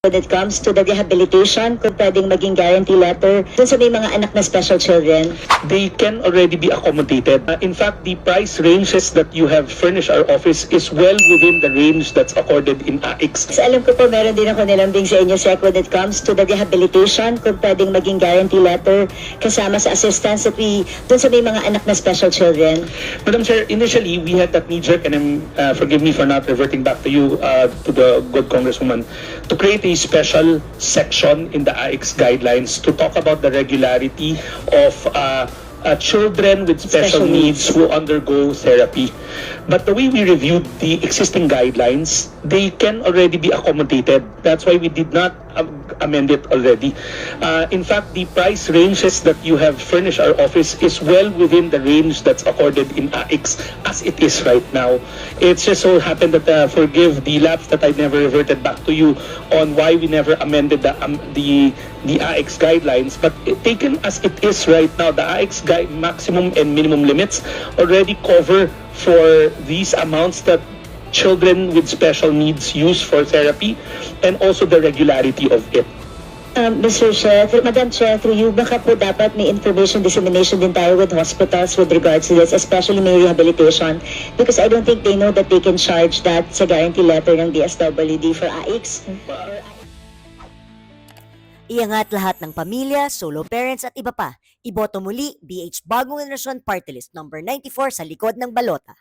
When it comes to the rehabilitation, kung pwedeng maging guarantee letter dun sa may mga anak na special children? They can already be accommodated. In fact, the price ranges that you have furnished our office is well within the range that's accorded in AIX. So alam ko po meron din ako nilambing sa inyo, Sec, when it comes to the rehabilitation, kung pwedeng maging guarantee letter kasama sa assistance that dun sa may mga anak na special children? Madam Chair, initially we had that knee-jerk, and forgive me for not reverting back to you, to the good Congresswoman, to create a special section in the AIX guidelines to talk about the regularity of children with special needs who undergo therapy. But the way we reviewed the existing guidelines, they can already be accommodated. That's why we did not amend it already. In fact, the price ranges that you have furnished our office is well within the range that's accorded in AIX as it is right now. It's just so happened that, forgive the lapse that I never reverted back to you on why we never amended the AIX guidelines, but taken as it is right now, the AIX maximum and minimum limits already cover for these amounts that children with special needs use for therapy, and also the regularity of it. Mr. Chair, Madam Chair, through you, baka po dapat may information dissemination din tayo with hospitals with regards to this, especially may rehabilitation, because I don't think they know that they can charge that sa guarantee letter ng DSWD for AIX. Iangat lahat ng pamilya, solo parents at iba pa. Iboto muli, BH Bagong Henerasyon Party List number 94 sa likod ng balota.